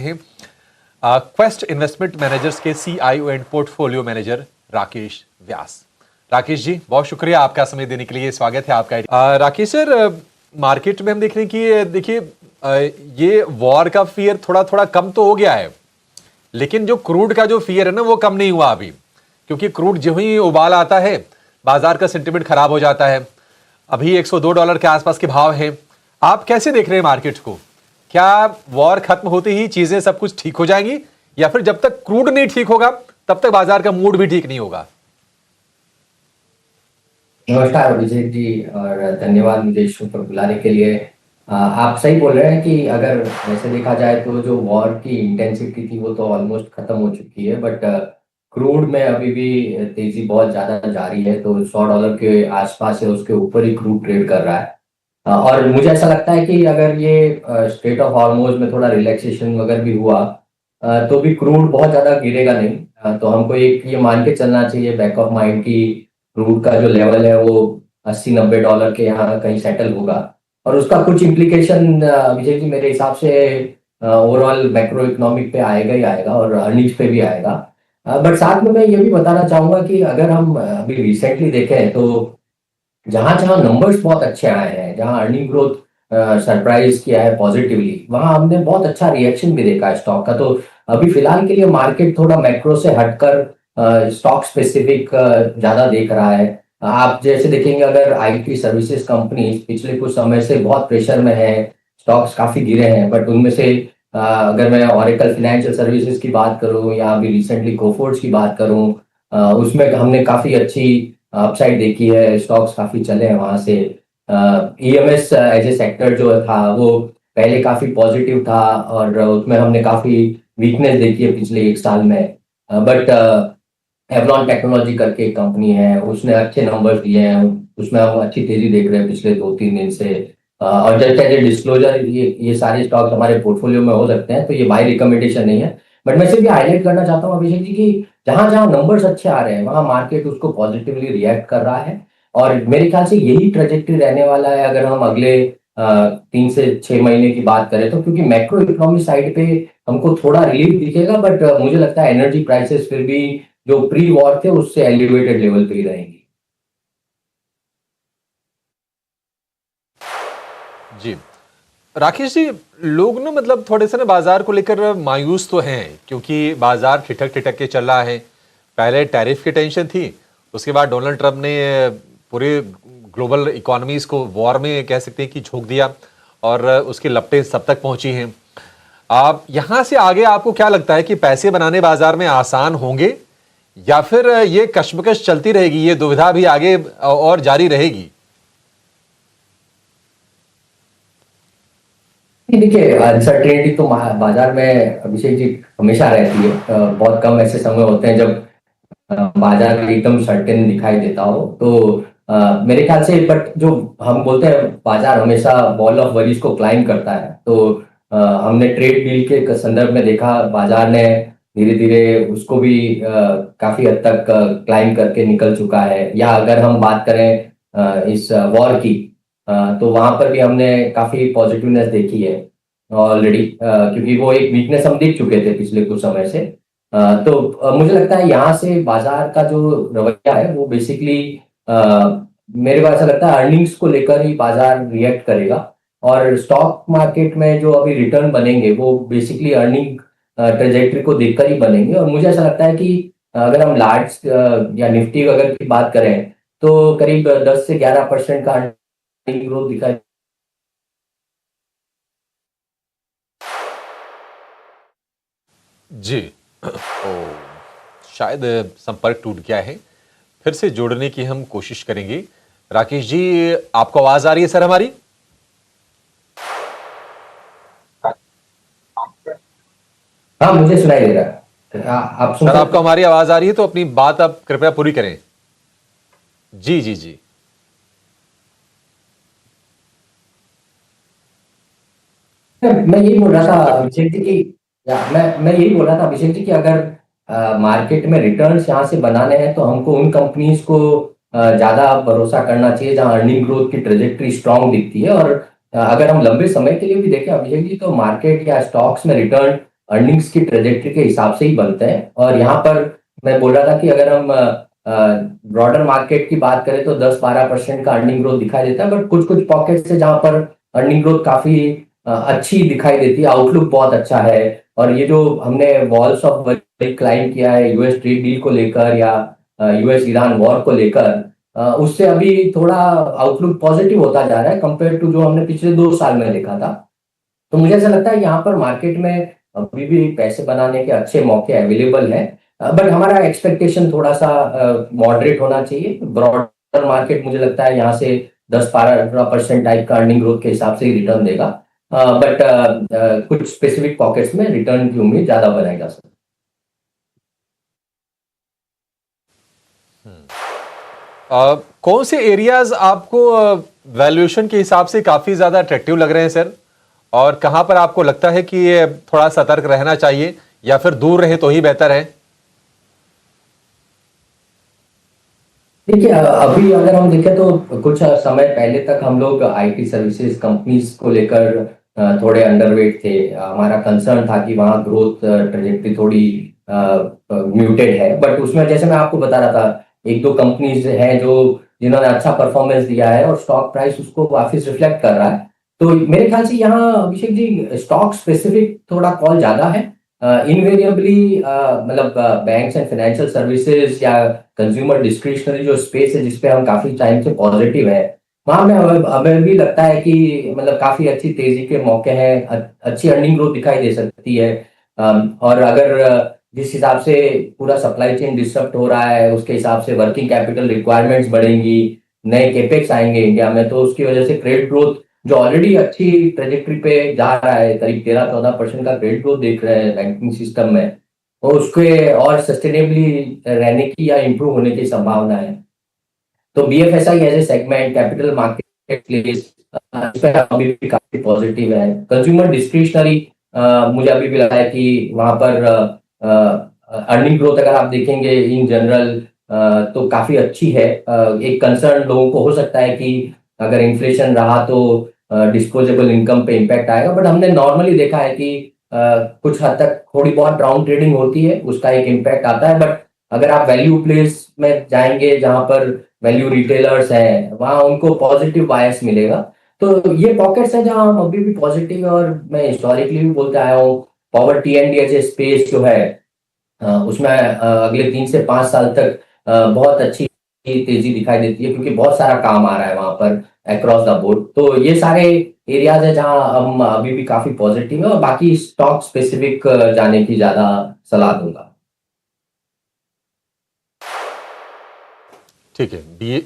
हैं Quest Investment Managers के CIO and portfolio manager Rakesh Vyas. Rakesh ji, बहुत शुक्रिया आपका समय देने के लिए, स्वागत है आपका। राकेश सर, मार्केट में हम देख रहे हैं कि देखिए ये वॉर का फियर थोड़ा थोड़ा कम तो हो गया है, लेकिन जो क्रूड का जो फियर है ना वो कम नहीं हुआ अभी, क्योंकि क्रूड जो ही उबाल आता है बाजार का सेंटिमेंट खराब हो जाता है। अभी $102 के आसपास के भाव हैं। आप कैसे देख रहे हैं मार्केट को? क्या वॉर खत्म होते ही चीजें सब कुछ ठीक हो जाएंगी, या फिर जब तक क्रूड नहीं ठीक होगा तब तक बाजार का मूड भी ठीक नहीं होगा? नमस्कार अभिषेक जी, और धन्यवाद मुझे इस शो पर बुलाने के लिए। आप सही बोल रहे हैं कि अगर वैसे देखा जाए तो जो वॉर की इंटेंसिटी थी वो तो ऑलमोस्ट खत्म हो चुकी है, बट क्रूड में अभी भी तेजी बहुत ज्यादा जारी है। तो $100 के आसपास है, उसके ऊपर ही क्रूड ट्रेड कर रहा है। और मुझे ऐसा लगता है कि अगर ये स्ट्रेट ऑफ हॉर्मुज में थोड़ा रिलैक्सेशन वगैरह भी हुआ तो भी क्रूड बहुत ज्यादा गिरेगा नहीं। तो हमको एक ये मान के चलना चाहिए बैक ऑफ माइंड की क्रूड का जो लेवल है वो $80-90 के यहाँ कहीं सेटल होगा। और उसका कुछ इम्प्लीकेशन अभिषेक जी मेरे हिसाब से ओवरऑल मैक्रो इकोनॉमिक पे आएगा ही आएगा और अर्निंग्स पे भी आएगा। बट साथ में मैं ये भी बताना चाहूंगा कि अगर हम अभी रिसेंटली देखें तो जहां जहां नंबर्स बहुत अच्छे आए हैं, जहां अर्निंग ग्रोथ सरप्राइज किया है पॉजिटिवली, वहां हमने बहुत अच्छा रिएक्शन भी देखा है स्टॉक का। तो अभी फिलहाल के लिए मार्केट थोड़ा मैक्रो से हटकर स्टॉक स्पेसिफिक ज्यादा देख रहा है। आप जैसे देखेंगे, अगर आईटी सर्विसेज कंपनी पिछले कुछ समय से बहुत प्रेशर में है, स्टॉक्स काफी गिरे हैं, बट उनमें से अगर मैं ओरेकल फाइनेंशियल सर्विसेज की बात करूं या अभी रिसेंटली कोफोर्ज की बात करूं, उसमें हमने काफी अच्छी अपसाइड देखी है, स्टॉक्स काफी चले हैं वहां से। ईएमएस एज ए सेक्टर जो था वो पहले काफी पॉजिटिव था और उसमें हमने काफी वीकनेस देखी है पिछले एक साल में। बट एवलॉन टेक्नोलॉजी करके एक कंपनी है, उसने अच्छे नंबर्स दिए हैं, उसमें हम अच्छी तेजी देख रहे हैं पिछले 2-3 दिन से। और जस्ट एज ए डिस्क्लोजर, ये सारे स्टॉक्स हमारे पोर्टफोलियो में हो सकते हैं, तो ये बाय रिकमेंडेशन नहीं है। बट मैं सिर्फ ये हाईलाइट करना चाहता हूँ अभिषेक जी कि जहां जहां नंबर्स अच्छे आ रहे हैं वहां मार्केट उसको पॉजिटिवली रिएक्ट कर रहा है। और मेरे ख्याल से यही ट्रेजेक्टरी रहने वाला है अगर हम अगले 3 से 6 महीने की बात करें तो, क्योंकि मैक्रो इकोनॉमी साइड पे हमको थोड़ा रिलीफ दिखेगा, बट मुझे लगता है एनर्जी प्राइसेस फिर भी जो प्री वॉर थे उससे एलिवेटेड लेवल पे ही रहेंगी। जी राकेश जी, लोग ना मतलब थोड़े से ना बाजार को लेकर मायूस तो हैं, क्योंकि बाजार ठिठक ठिठक के चल रहा है। पहले टैरिफ की टेंशन थी, उसके बाद डोनाल्ड ट्रंप ने पूरे ग्लोबल इकोनॉमीज को वॉर में कह सकते हैं कि झोंक दिया, और उसकी लपटें सब तक पहुंची हैं। आप यहां से आगे आपको क्या लगता है कि पैसे बनाने बाजार में आसान होंगे, या फिर ये कश्मकश चलती रहेगी, ये दुविधा भी आगे और जारी रहेगी? देखिए, अनसर्टेनिटी तो बाजार में अभिषेक जी हमेशा रहती है। बहुत कम ऐसे समय होते हैं जब बाजार एकदम सर्टेन दिखाई देता हो। तो मेरे ख्याल से, बट जो हम बोलते हैं बाजार हमेशा वॉल ऑफ वरीज को क्लाइम करता है, तो हमने ट्रेड डील के संदर्भ में देखा बाजार ने धीरे धीरे उसको भी काफी हद तक क्लाइम करके निकल चुका है। या अगर हम बात करें इस वॉर की, तो वहां पर भी हमने काफी पॉजिटिवनेस देखी है ऑलरेडी, क्योंकि वो एक वीकनेस हम देख चुके थे पिछले कुछ समय से। तो मुझे लगता है यहाँ से बाजार का जो रवैया है वो बेसिकली मेरे को ऐसा लगता है अर्निंग्स को लेकर ही बाजार रिएक्ट करेगा। और स्टॉक मार्केट में जो अभी रिटर्न बनेंगे वो बेसिकली अर्निंग ट्रेजेक्टरी को देखकर ही बनेंगे। और मुझे ऐसा लगता है कि अगर हम लार्ज या निफ्टी अगर की बात करें तो करीब 10 से 11% का अर्निंग ग्रोथ दिखाई। जी ओ, शायद संपर्क टूट गया है, फिर से जोड़ने की हम कोशिश करेंगे। राकेश जी, आपको आवाज आ रही है सर हमारी? हाँ, मुझे सुनाई दे रहा है। आप सुन सर, सकते आपको हमारी आवाज आ रही है तो अपनी बात आप कृपया पूरी करें। जी जी जी। हैं? मैं यही बोल रहा था अभिषेक जी की, या मैं यही बोल रहा था अभिषेक जी की, अगर मार्केट में रिटर्न्स यहाँ से बनाने हैं तो हमको उन कंपनीज को ज्यादा भरोसा करना चाहिए जहाँ अर्निंग ग्रोथ की ट्रेजेक्टरी स्ट्रांग दिखती है। और अगर हम लंबे समय के लिए भी देखें अभिषेक जी, तो मार्केट या स्टॉक्स में रिटर्न अर्निंग्स की ट्रेजेक्टरी के हिसाब से ही बनते हैं। और यहाँ पर मैं बोल रहा था कि अगर हम ब्रॉडर मार्केट की बात करें तो 10-12% का अर्निंग ग्रोथ दिखाई देता है, बट कुछ कुछ पॉकेट्स है जहां पर अर्निंग ग्रोथ काफी अच्छी दिखाई देती है, आउटलुक बहुत अच्छा है। और ये जो हमने वॉल्स ऑफ क्लाइम किया है यूएस ट्रेड डील को लेकर या यूएस ईरान वॉर को लेकर, उससे अभी थोड़ा आउटलुक पॉजिटिव होता जा रहा है कंपेयर टू जो हमने पिछले 2 साल में देखा था। तो मुझे ऐसा लगता है यहाँ पर मार्केट में अभी भी पैसे बनाने के अच्छे मौके अवेलेबल हैं, बट हमारा एक्सपेक्टेशन थोड़ा सा मॉडरेट होना चाहिए। ब्रॉडर मार्केट मुझे लगता है यहाँ से 10-12% टाइप का अर्निंग ग्रोथ के हिसाब से ही रिटर्न देगा, बट कुछ स्पेसिफिक पॉकेट्स में रिटर्न की उम्मीद ज्यादा बनाई जा सकती है। कौन से एरियाज आपको वैल्यूएशन के हिसाब से काफी ज्यादा अट्रैक्टिव लग रहे हैं सर, और कहां पर आपको लगता है कि ये थोड़ा सतर्क रहना चाहिए या फिर दूर रहे तो ही बेहतर है? देखिए, अभी अगर हम देखें तो कुछ समय पहले तक हम लोग आईटी सर्विसेज कंपनीज को लेकर थोड़े अंडरवेट थे। हमारा कंसर्न था कि वहाँ ग्रोथ ट्रेजेक्टरी थोड़ी म्यूटेड है, बट उसमें जैसे मैं आपको बता रहा था, एक दो कंपनीज हैं जो जिन्होंने अच्छा परफॉर्मेंस दिया है और स्टॉक प्राइस उसको वापस रिफ्लेक्ट कर रहा है। तो मेरे ख्याल से यहाँ अभिषेक जी स्टॉक स्पेसिफिक थोड़ा कॉल ज्यादा है। इनवेरिएबली मतलब बैंक्स एंड फाइनेंशियल सर्विसेज या कंज्यूमर डिस्क्रिशनरी जो स्पेस है जिसपे हम काफी टाइम से पॉजिटिव है, वहां में हमें भी लगता है कि मतलब काफी अच्छी तेजी के मौके हैं, अच्छी अर्निंग ग्रोथ दिखाई दे सकती है। और अगर जिस हिसाब से पूरा सप्लाई चेन डिस्टर्ब हो रहा है उसके हिसाब से वर्किंग कैपिटल रिक्वायरमेंट्स बढ़ेंगी, नए केपेक्स आएंगे इंडिया में, तो उसकी वजह से क्रेडिट ग्रोथ जो ऑलरेडी अच्छी ट्रेजेक्टरी पे जा रहा है, करीब 13-14% का क्रेडिट ग्रोथ देख रहे हैं बैंकिंग सिस्टम में, और उसके और सस्टेनेबली रहने की या इम्प्रूव होने की संभावना है। तो BFSI as a segment, capital market place, इस पे अभी भी काफी पॉजिटिव है। कंज्यूमर डिस्क्रिशनरी मुझे अभी भी लगा है कि वहां पर अर्निंग ग्रोथ अगर आप देखेंगे इन जनरल तो काफी अच्छी है। एक कंसर्न लोगों को हो सकता है कि अगर इन्फ्लेशन रहा तो डिस्पोजेबल इनकम पे इम्पैक्ट आएगा, बट हमने नॉर्मली देखा है कि कुछ हद तक थोड़ी बहुत डाउन ट्रेडिंग होती है, उसका एक इम्पैक्ट आता है। बट अगर आप वैल्यू प्लेस में जाएंगे जहां पर वैल्यू रिटेलर्स हैं, वहां उनको पॉजिटिव बायस मिलेगा। तो ये पॉकेट्स हैं जहां हम अभी भी पॉजिटिव है, और मैं हिस्टोरिकली भी बोलते आया हूँ पावर टीएनडीएच स्पेस जो है उसमें अगले 3 से 5 साल तक बहुत अच्छी तेजी दिखाई देती है, क्योंकि बहुत सारा काम आ रहा है वहां पर अक्रॉस द बोर्ड। तो ये सारे एरियाज है जहां हम अभी भी काफी पॉजिटिव है, और बाकी स्टॉक स्पेसिफिक जाने की ज्यादा सलाह दूंगा। ठीक है,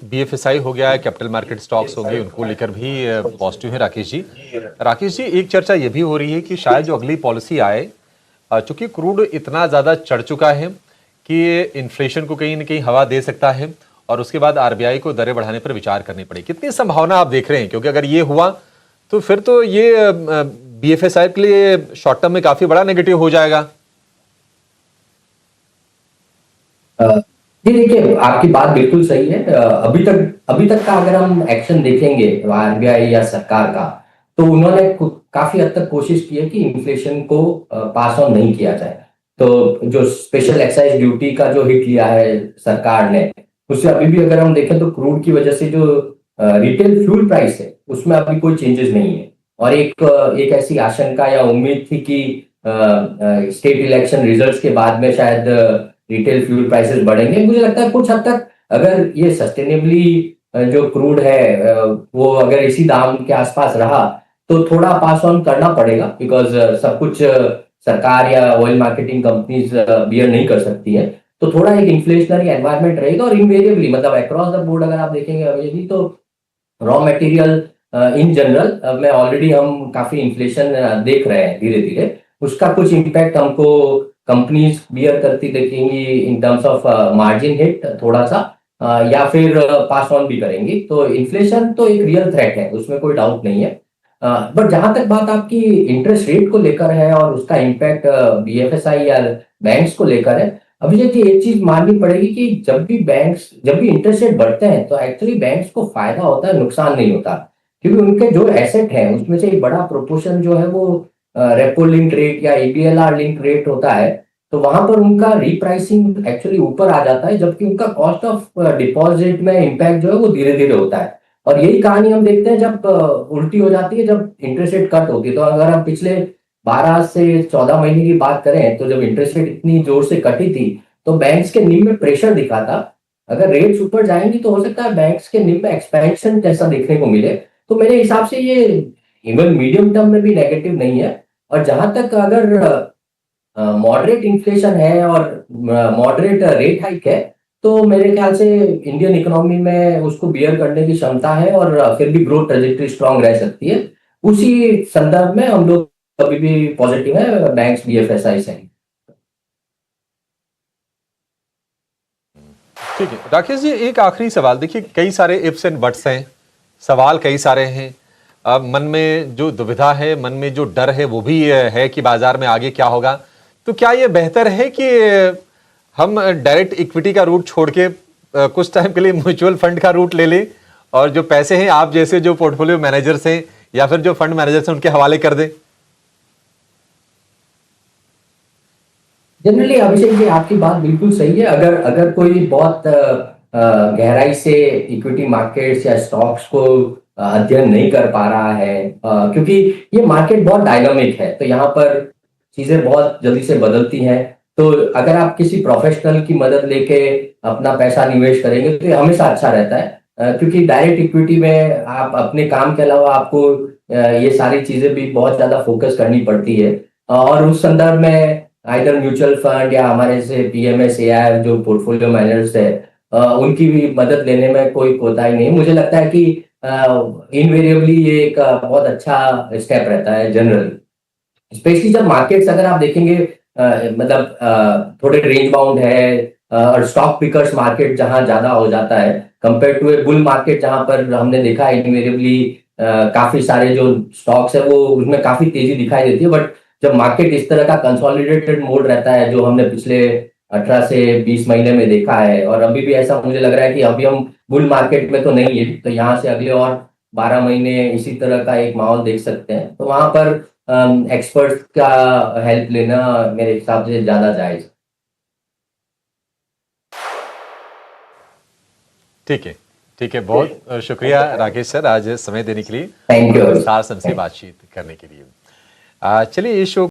बीएफएसआई हो गया है, कैपिटल मार्केट स्टॉक्स होंगे, उनको लेकर भी पॉजिटिव है राकेश जी। राकेश जी, एक चर्चा ये भी हो रही है कि शायद जो अगली पॉलिसी आए, चूंकि क्रूड इतना ज्यादा चढ़ चुका है कि इन्फ्लेशन को कहीं न कहीं हवा दे सकता है, और उसके बाद आरबीआई को दरें बढ़ाने पर विचार करनी पड़े। कितनी संभावना आप देख रहे हैं? क्योंकि अगर ये हुआ तो फिर तो ये बीएफएसआई के लिए शॉर्ट टर्म में काफी बड़ा नेगेटिव हो जाएगा। जी देखिए, आपकी बात बिल्कुल सही है। अभी तक का अगर हम एक्शन देखेंगे आरबीआई या सरकार का, तो उन्होंने काफी हद तक कोशिश की है कि इन्फ्लेशन को पास ऑन नहीं किया जाए। तो जो स्पेशल एक्साइज ड्यूटी का जो हिट लिया है सरकार ने, उससे अभी भी अगर हम देखें तो क्रूड की वजह से जो रिटेल फ्यूल प्राइस है उसमें अभी कोई चेंजेस नहीं है। और एक ऐसी आशंका या उम्मीद थी कि स्टेट इलेक्शन रिजल्ट्स के बाद में शायद रिटेल फ्यूल प्राइसेस बढ़ेंगे। मुझे लगता है कुछ हद तक अगर ये सस्टेनेबली जो क्रूड है वो अगर इसी दाम के आसपास रहा तो थोड़ा पास ऑन करना पड़ेगा, बिकॉज सब कुछ सरकार या ऑयल मार्केटिंग कंपनीज बियर नहीं कर सकती है। तो थोड़ा एक इन्फ्लेशनरी एनवायरनमेंट रहेगा, और इनवेरिएबली मतलब अक्रॉस द बोर्ड अगर आप देखेंगे अभी तो रॉ मटेरियल इन जनरल में ऑलरेडी हम काफी इन्फ्लेशन देख रहे हैं धीरे धीरे। उसका कुछ इम्पैक्ट हमको कंपनीज बियर करती देखेंगी in terms of margin hit थोड़ा सा, या फिर पास ऑन भी करेंगी। तो इन्फ्लेशन तो एक रियल थ्रेट है, उसमें कोई डाउट नहीं है। बट जहां तक बात आपकी इंटरेस्ट रेट को लेकर है और उसका इम्पैक्ट बीएफएसआई या बैंक्स को लेकर है, अभिषेक जी एक चीज माननी पड़ेगी कि जब भी इंटरेस्ट रेट बढ़ते हैं तो एक्चुअली बैंक्स को फायदा होता है, नुकसान नहीं होता। क्योंकि उनके जो एसेट है उसमें से एक बड़ा प्रोपोर्शन जो है वो रेपो लिंक रेट या EBLR लिंक रेट होता है, तो वहां पर उनका रिप्राइसिंग एक्चुअली ऊपर आ जाता है, जबकि उनका कॉस्ट ऑफ डिपॉजिट में इम्पैक्ट जो है वो धीरे धीरे होता है। और यही कहानी हम देखते हैं जब उल्टी हो जाती है, जब इंटरेस्ट रेट कट होती है। तो अगर हम पिछले 12 से 14 महीने की बात करें, तो जब इंटरेस्ट रेट इतनी जोर से कटी थी, तो बैंक्स के निम में प्रेशर दिखा था। अगर रेट्स ऊपर जाएंगी तो हो सकता है बैंक्स के निम में एक्सपेंशन जैसा देखने को मिले। तो मेरे हिसाब से ये इवन मीडियम टर्म में भी नेगेटिव नहीं है। और जहां तक अगर मॉडरेट इन्फ्लेशन है और मॉडरेट रेट हाइक है, तो मेरे ख्याल से इंडियन इकोनॉमी में उसको बियर करने की क्षमता है, और फिर भी ग्रोथ ट्रेजेक्टरी स्ट्रांग रह सकती है। उसी संदर्भ में हम लोग कभी भी पॉजिटिव है, बैंक्स BFSI से। ठीक है राकेश जी, एक आखिरी सवाल। देखिए, कई सारे इफ्स एंड बट्स हैं, सवाल कई सारे हैं। मन में जो दुविधा है, मन में जो डर है, वो भी है कि बाजार में आगे क्या होगा। तो क्या ये बेहतर है कि हम डायरेक्ट इक्विटी का रूट छोड़ के कुछ टाइम के लिए म्यूचुअल फंड का रूट ले लें, और जो पैसे हैं आप जैसे जो पोर्टफोलियो मैनेजर्स हैं या फिर जो फंड मैनेजर्स हैं उनके हवाले कर दें? जनरली अभिषेक जी, आपकी बात बिल्कुल सही है। अगर अगर कोई बहुत गहराई से इक्विटी मार्केट्स या स्टॉक्स को अध्ययन नहीं कर पा रहा है, क्योंकि ये मार्केट बहुत डायनामिक है, तो यहाँ पर चीजें बहुत जल्दी से बदलती हैं। तो अगर आप किसी प्रोफेशनल की मदद लेके अपना पैसा निवेश करेंगे तो ये हमेशा अच्छा रहता है, क्योंकि डायरेक्ट इक्विटी में आप अपने काम के अलावा आपको ये सारी चीजें भी बहुत ज्यादा फोकस करनी पड़ती है। और उस संदर्भ में आइदर म्यूचुअल फंड या हमारे जैसे PMS AIF जो पोर्टफोलियो मैनेजर्स है, उनकी भी मदद लेने में कोई कोताही नहीं है। मुझे लगता है कि इनवेरिएबली ये एक बहुत अच्छा स्टेप रहता है जनरली, स्पेशली जब मार्केट्स अगर आप देखेंगे मतलब थोड़े रेंज बाउंड है, और स्टॉक पिकर्स मार्केट जहां ज्यादा हो जाता है compare to a bull market, जहां पर हमने देखा है इनवेरिएबली काफी सारे जो स्टॉक्स है वो उसमें काफी तेजी दिखाई देती है। बट जब मार्केट इस तरह का कंसोलिडेटेड मोड रहता है, जो हमने पिछले 18 से 20 महीने में देखा है, और अभी भी ऐसा मुझे लग रहा है कि अभी हम बुल मार्केट में तो नहीं है, तो यहाँ से अगले और 12 महीने इसी तरह का एक माहौल देख सकते हैं। तो वहां पर एक्सपर्ट्स का हेल्प लेना मेरे हिसाब से ज्यादा जायज। ठीक है, ठीक है। बहुत शुक्रिया राकेश सर, आज समय देने के लिए, थैंक यू। विस्तार से हमसे बातचीत करने के लिए। चलिए, इस शो